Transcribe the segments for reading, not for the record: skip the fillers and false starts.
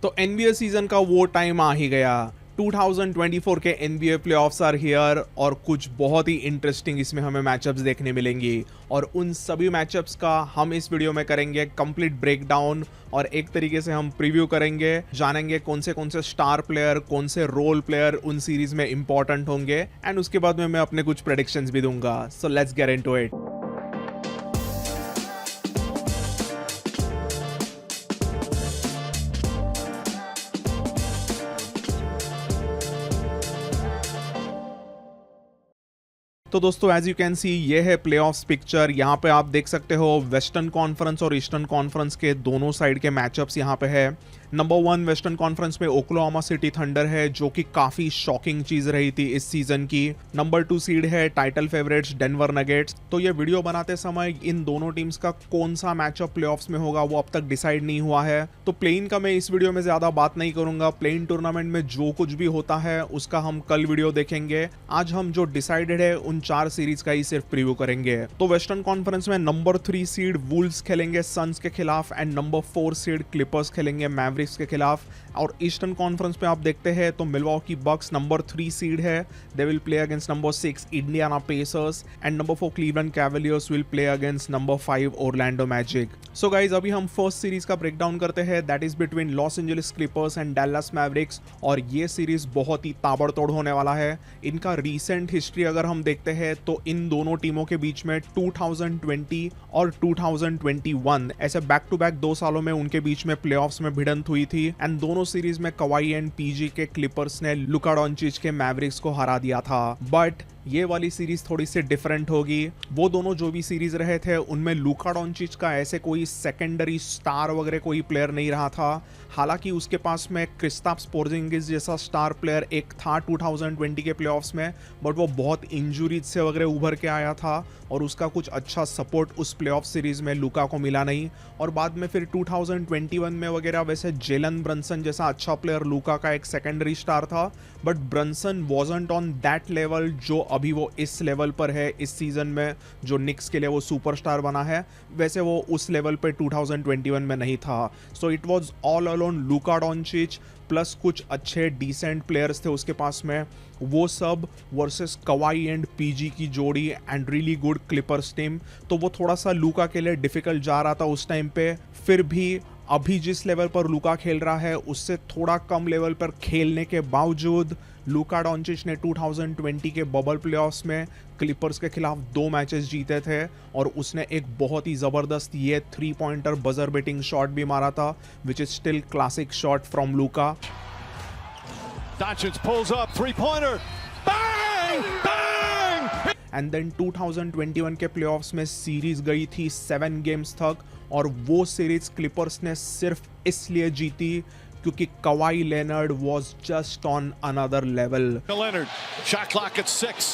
तो NBA season का वो टाइम आ ही गया। 2024 के एनबीए प्लेऑफ्स आर हियर और कुछ बहुत ही इंटरेस्टिंग इसमें हमें मैचअप्स देखने मिलेंगी और उन सभी मैचअप्स का हम इस वीडियो में करेंगे कंप्लीट ब्रेकडाउन और एक तरीके से हम प्रीव्यू करेंगे, जानेंगे कौन से स्टार प्लेयर, कौन से रोल प्लेयर उन सीरीज में इंपॉर्टेंट होंगे एंड उसके बाद में मैं अपने कुछ प्रेडिक्शंस भी दूंगा। So let's get into it. तो दोस्तों एज यू कैन सी ये है प्लेऑफ्स पिक्चर। यहाँ पे आप देख सकते हो वेस्टर्न कॉन्फ्रेंस और ईस्टर्न कॉन्फ्रेंस के दोनों साइड के मैचअप्स यहाँ पे है। नंबर 1 वेस्टर्न कॉन्फ्रेंस में ओक्लाहोमा सिटी थंडर है जो कि काफी शॉकिंग चीज रही थी इस सीजन की। नंबर 2 सीड है टाइटल फेवरेट्स डेनवर नगेट्स। तो ये वीडियो बनाते समय इन दोनों टीम्स का कौन सा मैचअप प्लेऑफ्स में होगा वो अब तक डिसाइड नहीं हुआ है। तो प्लेन का मैं इस वीडियो में ज्यादा बात नहीं करूंगा। प्लेन टूर्नामेंट में जो कुछ भी होता है उसका हम कल वीडियो देखेंगे। आज हम जो डिसाइडेड है उन 4 सीरीज का ही सिर्फ प्रीव्यू करेंगे। तो वेस्टर्न कॉन्फ्रेंस में नंबर 3 सीड वुल्व्स खेलेंगे सन्स के खिलाफ एंड नंबर 4 सीड क्लिपर्स खेलेंगे मैवरिक्स के खिलाफ। और ईस्टर्न कॉन्फ्रेंस पे आप देखते हैं तो मिलवॉकी बक्स नंबर 3 सीड है, they will play against number 6 Indiana pacers and number 4 Cleveland Cavaliers will play against number 5 Orlando magic. So guys अभी हम फर्स्ट सीरीज का ब्रेकडाउन करते हैं, that is between Los Angeles Clippers and Dallas Mavericks. और ये series बहुत ही ताबड़तोड़ होने वाला है। इनका रीसेंट हिस्ट्री अगर हम देखते हैं तो इन दोनों टीमों के बीच में 2020 और 2021 ऐसे बैक टू बैक 2 सालों में उनके बीच में प्लेऑफ्स में भिड़ंत हुई थी एंड दोनों सीरीज में कवाई एंड पीजी के क्लिपर्स ने लुका डोंचिच के मैवरिक्स को हरा दिया था। बट ये वाली सीरीज थोड़ी सी डिफरेंट होगी। वो दोनों जो भी सीरीज रहे थे उनमें लुका डोंचिच का ऐसे कोई सेकेंडरी स्टार वगैरह कोई प्लेयर नहीं रहा था। हालांकि उसके पास में क्रिस्ताप्स पोर्जिंगिस जैसा स्टार प्लेयर एक था 2020 के प्लेऑफ्स में, बट वो बहुत इंजुरीज से वगैरह उभर के आया था और उसका कुछ अच्छा सपोर्ट उस प्लेऑफ सीरीज में लुका को मिला नहीं। और बाद में फिर 2021 में वगैरह वैसे जेलन ब्रंसन जैसा अच्छा प्लेयर लुका का एक सेकेंडरी स्टार था, but Brunson wasn't on that level जो अभी वो इस लेवल पर है इस सीजन में, जो निक्स के लिए वो सुपरस्टार बना है, वैसे वो उस लेवल पे 2021 में नहीं था। So it was all alone Luka Doncic plus कुछ अच्छे डिसेंट प्लेयर्स थे उसके पास में, वो सब वर्सेस कवाई एंड पीजी की जोड़ी and really good Clippers team. तो वो थोड़ा सा लुका के लिए डिफिकल्ट जा रहा था उस टाइम पे। फिर भी अभी जिस लेवल पर लुका खेल रहा है उससे थोड़ा कम लेवल पर खेलने के बावजूद लुका डोंचिच ने 2020 के बबल प्लेऑफ्स में क्लिपर्स के खिलाफ 2 मैचेस जीते थे और उसने एक बहुत ही ज़बरदस्त ये 3 पॉइंटर बजर बेटिंग शॉट भी मारा था, which is still classic shot from Luka. Doncic pulls up, three-pointer, bang, bang! And then 2021 के प्लेऑफ्स में सीरीज गई थी 7 गेम्स तक और वो सीरीज क्लिपर्स ने सिर्फ इसलिए जीती क्योंकि Kawhi Leonard was just on another level. Leonard, shot clock at 6.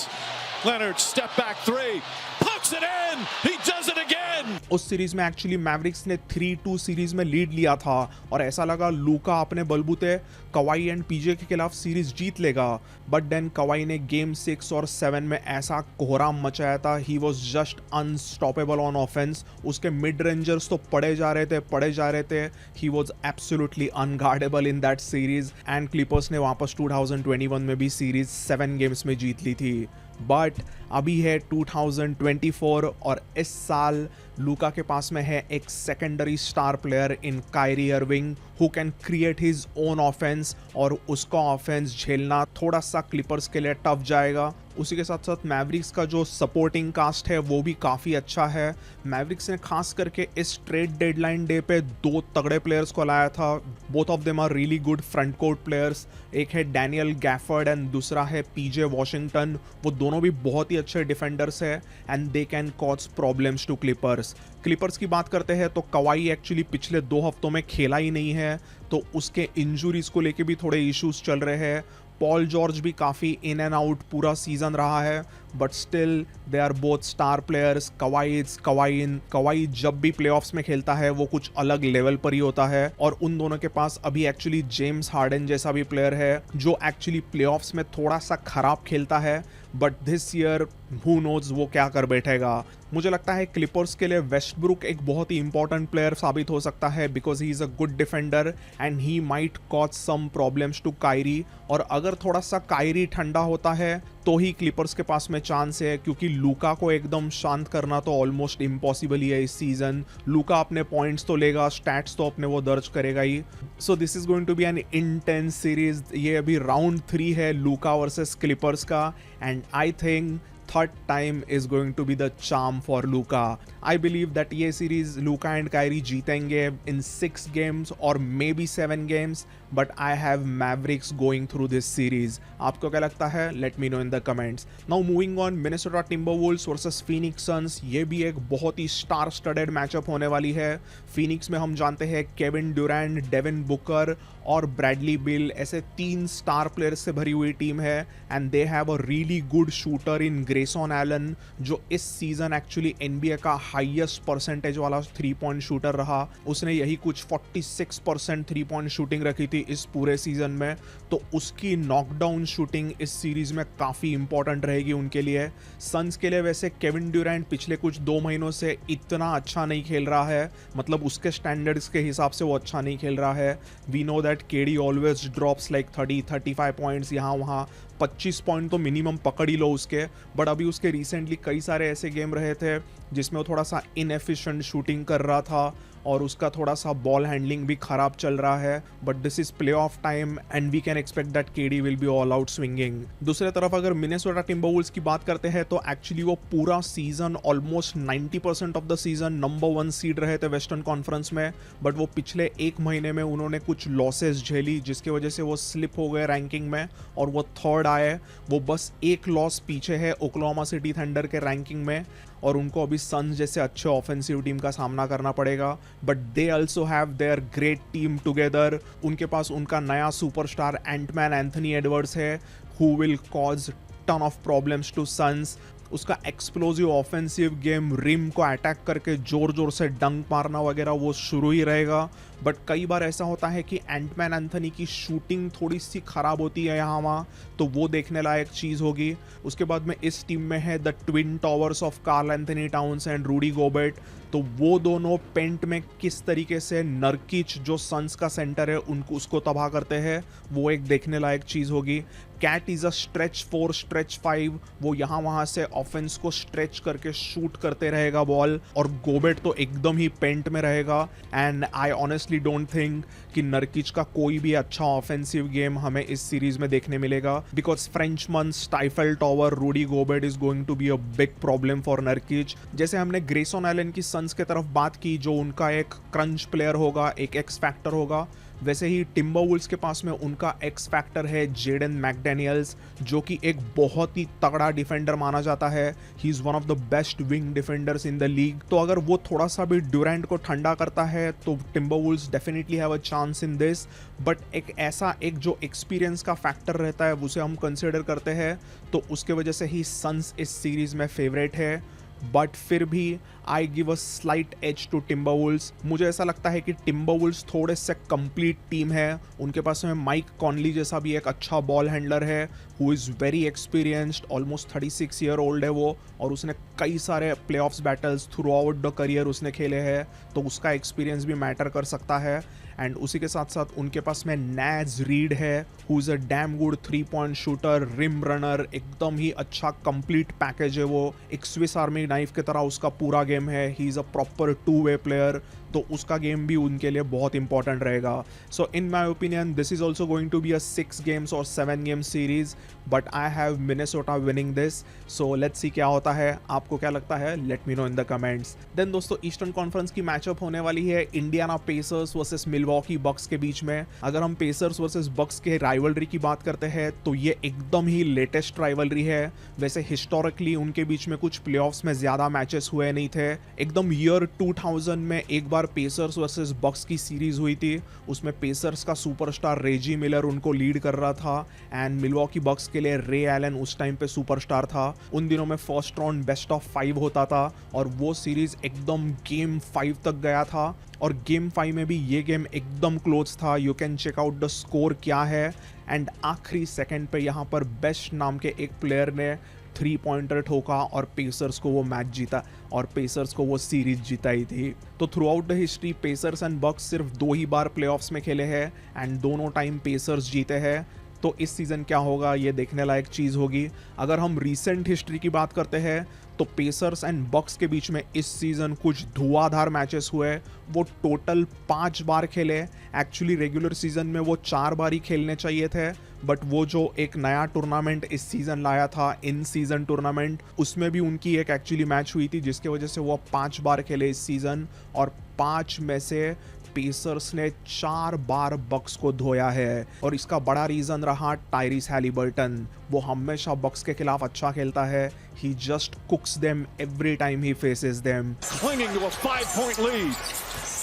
Leonard, step back 3, puts it in, he does it again! उस सीरीज में एक्चुअली मैवरिक्स ने 3-2 सीरीज में लीड लिया था और ऐसा लगा लुका अपने बलबूते कवाई एंड पीजे के खिलाफ सीरीज जीत लेगा, बट देन कवाई ने गेम 6 और 7 में ऐसा कोहराम मचाया था, he was just unstoppable on offense. उसके मिड रेंजर्स तो पड़े जा रहे थे, he was absolutely unguardable in that series and Clippers ने वापस 2021 में भी सीरीज 7 गेम्स में जीत ली थी। बट अभी है 2024 और इस साल लुका के पास में है एक secondary star player in Kyrie Irving who can create his own offense और उसका ऑफेंस झेलना थोड़ा सा क्लिपर्स के लिए टफ जाएगा। उसी के साथ साथ मैवरिक्स का जो सपोर्टिंग कास्ट है वो भी काफ़ी अच्छा है। मैवरिक्स ने खास करके इस ट्रेड डेडलाइन डे पे 2 तगड़े प्लेयर्स को लाया था। Both of them are really good front court players. एक है डैनियल गैफर्ड एंड दूसरा है पीजे वॉशिंगटन। वो दोनों भी बहुत ही अच्छे डिफेंडर्स है and they can cause problems to Clippers. Clippers की बात करते हैं तो कवाई एक्चुअली पिछले 2 हफ्तों में खेला ही नहीं है, तो उसके इंजुरीज को लेके भी थोड़े इश्यूज चल रहे हैं। पॉल जॉर्ज भी काफ़ी इन एंड आउट पूरा सीजन रहा है, but still they are both star players. Kawhi जब भी प्लेऑफ्स में खेलता है वो कुछ अलग लेवल पर ही होता है और उन दोनों के पास अभी एक्चुअली जेम्स हार्डन जैसा भी प्लेयर है जो एक्चुअली प्लेऑफ्स में थोड़ा सा खराब खेलता है, but this year who knows वो क्या कर बैठेगा। मुझे लगता है क्लिपर्स के लिए वेस्टब्रुक एक बहुत ही इंपॉर्टेंट प्लेयर साबित हो सकता है because he is a good defender and he might cause some problems to Kyrie. और अगर थोड़ा सा कायरी ठंडा होता है तो ही क्लिपर्स के पास में चांस है, क्योंकि लूका को एकदम शांत करना तो ऑलमोस्ट इम्पॉसिबल ही है इस सीजन। लूका अपने पॉइंट्स तो लेगा, स्टैट्स तो अपने वो दर्ज करेगा ही। So this is going to be an intense series. ये अभी राउंड 3 है लूका वर्सेस क्लिपर्स का and I think third time is going to be the charm for Luka. I believe that ये series Luka and Kyrie जीतेंगे in 6 games or maybe 7 games, but I have Mavericks going through this series. आपको क्या लगता है? Let me know in the comments. Now moving on, Minnesota Timberwolves versus Phoenix Suns. ये भी एक बहुत ही star studded matchup होने वाली है। फिनिक्स में हम जानते हैं केविन ड्यूरैंट, डेविन बुकर और ब्रैडली बिल ऐसे 3 स्टार प्लेयर्स से भरी हुई टीम है and they have a really good shooter in Grayson Allen, जो इस सीजन एक्चुअली NBA का हाईएस्ट परसेंटेज वाला 3 पॉइंट शूटर रहा। उसने यही कुछ 46% 3 पॉइंट शूटिंग रखी थी इस पूरे सीजन में, तो उसकी नॉकडाउन शूटिंग इस सीरीज में काफ़ी इंपॉर्टेंट रहेगी उनके लिए। सन्स के लिए वैसे केविन ड्यूरैंट पिछले कुछ 2 महीनों से इतना अच्छा नहीं खेल रहा है, मतलब उसके स्टैंडर्ड्स के हिसाब से वो अच्छा नहीं खेल रहा है। We know that KD always drops like 30-35 points, यहाँ वहाँ 25 पॉइंट तो मिनिमम पकड़ ही लो उसके। बट अभी उसके रिसेंटली कई सारे ऐसे गेम रहे थे जिसमें वो थोड़ा सा इनएफिशिएंट शूटिंग कर रहा था और उसका थोड़ा सा बॉल हैंडलिंग भी खराब चल रहा है। But this is playoff time and we can expect that KD will be all out swinging. दूसरी तरफ अगर मिनेसोटा टिम्बरवुल्व्स की बात करते हैं तो एक्चुअली वो पूरा season almost 90% of the season number 1 seed रहे थे वेस्टर्न कॉन्फ्रेंस में, बट वो पिछले 1 महीने में उन्होंने कुछ लॉसेस झेली जिसकी वजह से वो स्लिप हो गए रैंकिंग में और वो 3rd आए। वो बस 1 लॉस पीछे है ओक्लाहोमा सिटी थंडर के रैंकिंग में और उनको अभी सन्स जैसे अच्छे ऑफेंसिव टीम का सामना करना पड़ेगा। But they also have their great team together. उनके पास उनका नया सुपरस्टार एंटमैन एंथनी एडवर्ड्स है who will cause ton of problems to Suns. उसका एक्सप्लोजिव ऑफेंसिव गेम, रिम को अटैक करके जोर जोर से डंक मारना वगैरह वो शुरू ही रहेगा। बट कई बार ऐसा होता है कि एंटमैन एंथनी की शूटिंग थोड़ी सी ख़राब होती है यहाँ वहाँ, तो वो देखने लायक चीज़ होगी। उसके बाद में इस टीम में है the twin towers of Karl Anthony Towns and Rudy Gobert, तो वो दोनों पेंट में किस तरीके से नर्किच जो सन्स का सेंटर है उनको उसको तबाह करते हैं, वो एक देखने लायक चीज़ होगी। Kat is a stretch 4 stretch 5, वो यहाँ वहाँ से ऑफेंस को स्ट्रेच करके शूट करते रहेगा बॉल, और गोबेट तो एकदम ही पेंट में रहेगा। And I honestly don't think कि नर्किच का कोई भी अच्छा ऑफेंसिव गेम हमें इस सीरीज में देखने मिलेगा because Frenchman stifle tower Rudy Gobert is going to be a big problem for Nurkic. जैसे हमने ग्रेसन एलन की सन्स के तरफ बात की जो उनका एक क्रंच प्लेयर होगा, एक एक्स फैक्टर होगा, वैसे ही टिम्बरवुल्व्स के पास में उनका एक्स फैक्टर है जेडन मैकडैनियल्स, जो कि एक बहुत ही तगड़ा डिफेंडर माना जाता है। He is one of the best wing defenders in the league. तो अगर वो थोड़ा सा भी ड्यूरैंट को ठंडा करता है तो Timberwolves definitely have a chance in this. But एक जो एक्सपीरियंस का फैक्टर रहता है उसे हम कंसिडर करते हैं, तो उसके वजह से ही सन्स इस सीरीज में फेवरेट है। बट फिर भी I give a slight edge to Timberwolves. मुझे ऐसा लगता है कि टिम्बरवुल्व्स थोड़े से कंप्लीट टीम है। उनके पास में माइक कॉनली जैसा भी एक अच्छा बॉल हैंडलर है who is very experienced, almost 36 year old है वो, और उसने कई सारे playoffs battles through out the career उसने खेले हैं, तो उसका एक्सपीरियंस भी मैटर कर सकता है। एंड उसी के साथ साथ उनके पास में नैज रीड है who is a damn good 3 point shooter, rim runner, एकदम ही अच्छा कंप्लीट पैकेज है वो। एक स्विस आर्मी नाइफ की तरह उसका पूरा गेम है। He is a proper two way player, तो उसका गेम भी उनके लिए बहुत इंपॉर्टेंट रहेगा। So in my opinion this is also going to be a 6 games और 7 game series, but I have Minnesota winning this. So let's see क्या होता है, आपको क्या लगता है, let me know in the comments. Then दोस्तों ईस्टर्न कॉन्फ्रेंस की मैचअप होने वाली है Indiana Pacers versus Milwaukee Bucks के बीच में। अगर हम पेसर्स वर्सेस बक्स के राइवलरी की बात करते हैं तो ये एकदम ही लेटेस्ट राइवलरी है। वैसे हिस्टोरिकली उनके बीच में कुछ प्लेऑफ्स में ज़्यादा मैचेस हुए नहीं थे। एकदम ईयर 2000 में एक बार पेसर्स वर्सेस बक्स की सीरीज हुई थी, उसमें पेसर्स का सुपरस्टार रेजी मिलर उनको लीड कर रहा था एंड मिलवॉकी बक्स के लिए रे एलन उस टाइम पे सुपरस्टार था। उन दिनों में फर्स्ट राउंड बेस्ट ऑफ 5 होता था और वो सीरीज एकदम गेम 5 तक गया था, और गेम 5 में भी ये गेम एकदम क्लोज था। You can check out the score क्या है। एंड आखिरी सेकंड पे यहाँ पर बेस्ट नाम के एक प्लेयर ने 3 पॉइंटर ठोका और पेसर्स को वो मैच जीता और पेसर्स को वो सीरीज जिताई थी। तो throughout the history Pacers and Bucks सिर्फ 2 ही बार प्लेऑफ्स में खेले हैं एंड दोनों टाइम पेसर्स जीते हैं। तो इस सीज़न क्या होगा ये देखने लायक चीज़ होगी। अगर हम रीसेंट हिस्ट्री की बात करते हैं तो पेसर्स एंड बक्स के बीच में इस सीज़न कुछ धुआंधार मैचेस हुए। वो टोटल 5 बार खेले। एक्चुअली रेगुलर सीज़न में वो 4 बार ही खेलने चाहिए थे, बट वो जो एक नया टूर्नामेंट इस सीज़न लाया था, इन सीज़न टूर्नामेंट, उसमें भी उनकी एक एक्चुअली मैच हुई थी जिसके वजह से वो 5 बार खेले इस सीज़न और 5 में से पेसर्स ने 4 बार बक्स को धोया है। और इसका बड़ा रीज़न रहा टायरिस हैलिबर्टन। वो हमेशा बक्स के खिलाफ अच्छा खेलता है। He just cooks them every time he faces them. Clinging to a 5-point lead.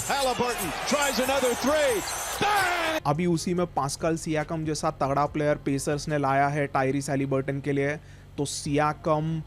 Halliburton tries another 3. Bang! अभी उसी में पास्कल सियाकम जैसा तगड़ा प्लेयर पेसर्स ने लाया है टायरिस हैलिबर्टन के लिए। तो सियाकम,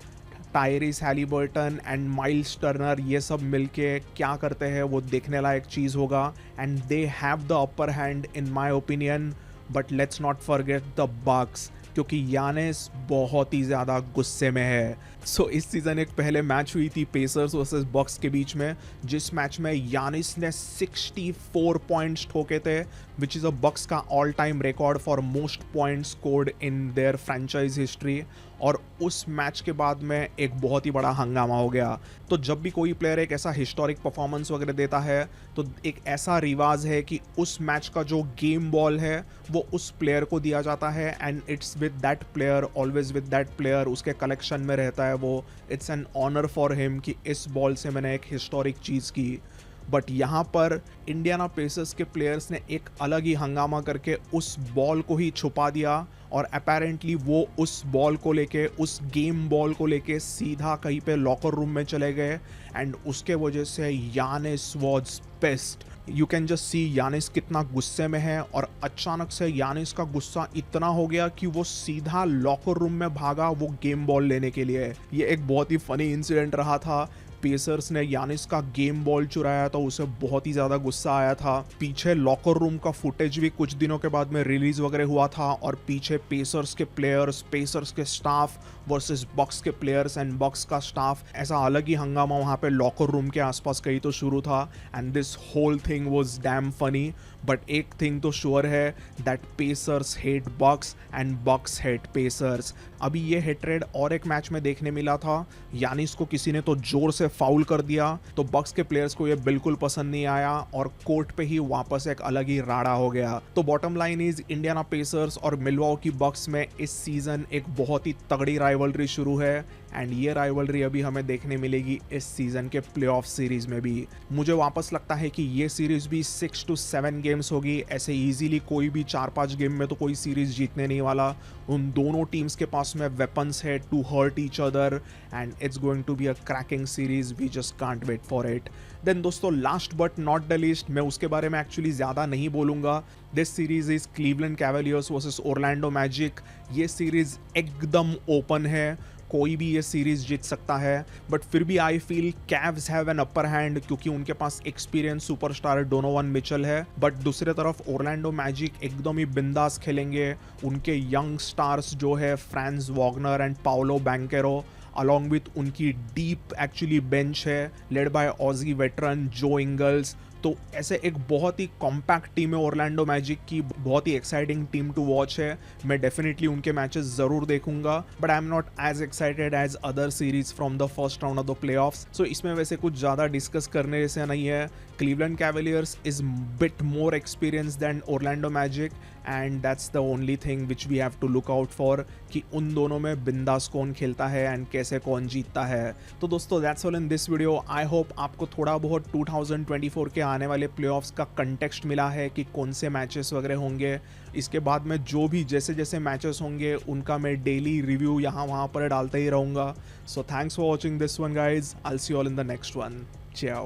Tyrese Halliburton and miles Turner ये सब मिलके क्या करते हैं वो देखने लायक चीज़ होगा and they have the upper hand in my opinion. But let's not forget the Bucks, क्योंकि यानिस बहुत ही ज़्यादा गुस्से में है। सो इस सीज़न एक पहले मैच हुई थी पेसर्स वर्सेस बक्स के बीच में, जिस मैच में यानिस ने 64 पॉइंट्स ठोके थे, विच इज़ अ बक्स का all time record for most points scored in their franchise history. और उस मैच के बाद में एक बहुत ही बड़ा हंगामा हो गया। तो जब भी कोई प्लेयर एक ऐसा हिस्टोरिक परफॉर्मेंस वगैरह देता है तो एक ऐसा रिवाज है कि उस मैच का जो गेम बॉल है वो उस प्लेयर को दिया जाता है and it's with that player, always with that player, उसके कलेक्शन में रहता है वो। It's an honour for him कि इस बॉल से मैंने एक हिस्टोरिक चीज़ की। बट यहाँ पर इंडियाना पेसर्स के प्लेयर्स ने एक अलग ही हंगामा करके उस बॉल को ही छुपा दिया और अपेरेंटली वो उस बॉल को लेके, उस गेम बॉल को लेके सीधा कहीं पे लॉकर रूम में चले गए एंड उसके वजह से Yannis was pissed. You can just see Yannis कितना गुस्से में है और अचानक से यानिस का गुस्सा इतना हो गया कि वो सीधा लॉकर रूम में भागा वो गेम बॉल लेने के लिए। ये एक बहुत ही फनी इंसिडेंट रहा था। पेसर्स ने यानिस का गेम बॉल चुराया तो उसे बहुत ही ज़्यादा गुस्सा आया था। पीछे लॉकर रूम का फुटेज भी कुछ दिनों के बाद में रिलीज वगैरह हुआ था और पीछे पेसर्स के प्लेयर्स, पेसर्स के स्टाफ वर्सेस बक्स के प्लेयर्स एंड बक्स का स्टाफ, ऐसा अलग ही हंगामा वहाँ पे लॉकर रूम के आसपास कहीं तो शुरू था and this whole thing was damn funny. But एक थिंग तो श्योर है that Pacers hate Bucks and Bucks hate Pacers. अभी ये हेट्रेड और एक मैच में देखने मिला था। यानिस को किसी ने तो जोर से फाउल कर दिया तो बक्स के प्लेयर्स को ये बिल्कुल पसंद नहीं आया और कोर्ट पे ही वापस एक अलग ही राड़ा हो गया। तो bottom line is Indiana pacers और मिलवॉकी बक्स में इस सीजन एक बहुत ही तगड़ी राइवलरी शुरू है एंड ये राइवलरी अभी हमें देखने मिलेगी इस सीजन के प्लेऑफ सीरीज में भी। मुझे वापस लगता है कि ये सीरीज भी 6 to 7 गेम्स होगी। ऐसे इजीली कोई भी 4-5 गेम में तो कोई सीरीज जीतने नहीं वाला। उन दोनों टीम्स के पास में वेपन्स है to hurt each other and it's going to be a cracking series. We just can't wait for it. Then दोस्तों last but not the least, मैं उसके बारे में एक्चुअली ज़्यादा नहीं बोलूँगा। This series is Cleveland Cavaliers versus Orlando Magic. ये series एकदम ओपन है, कोई भी ये सीरीज जीत सकता है। बट फिर भी I feel caves have an upper hand क्योंकि उनके पास एक्सपीरियंस सुपरस्टार डोनोवन मिचेल है। बट दूसरे तरफ ओरलैंडो मैजिक एकदम ही बिंदास खेलेंगे। उनके यंग स्टार्स जो है Franz Wagner and Paolo Banchero along with उनकी डीप एक्चुअली बेंच है led by Aussie veteran Joe Ingles. तो ऐसे एक बहुत ही कॉम्पैक्ट टीम है ओरलैंडो मैजिक की, बहुत ही एक्साइटिंग टीम टू वॉच है। मैं डेफिनेटली उनके मैचेस ज़रूर देखूंगा but I am not as excited as other series from the first round of the playoffs. So इसमें वैसे कुछ ज़्यादा डिस्कस करने जैसे नहीं है। Cleveland Cavaliers is bit more experience than Orlando Magic and that's the only thing which we have to look out for कि उन दोनों में बिंदास कौन खेलता है एंड कैसे कौन जीतता है। तो दोस्तों that's all in this video. I hope आपको थोड़ा बहुत 2024 के आने वाले प्लेऑफ्स का कंटेक्स्ट मिला है कि कौन से मैचेस वगैरह होंगे। इसके बाद में जो भी जैसे जैसे मैचेस होंगे उनका मैं डेली रिव्यू यहाँ वहाँ पर डालता ही रहूँगा। So thanks for watching this one guys. I will see you all in the next one. ciao।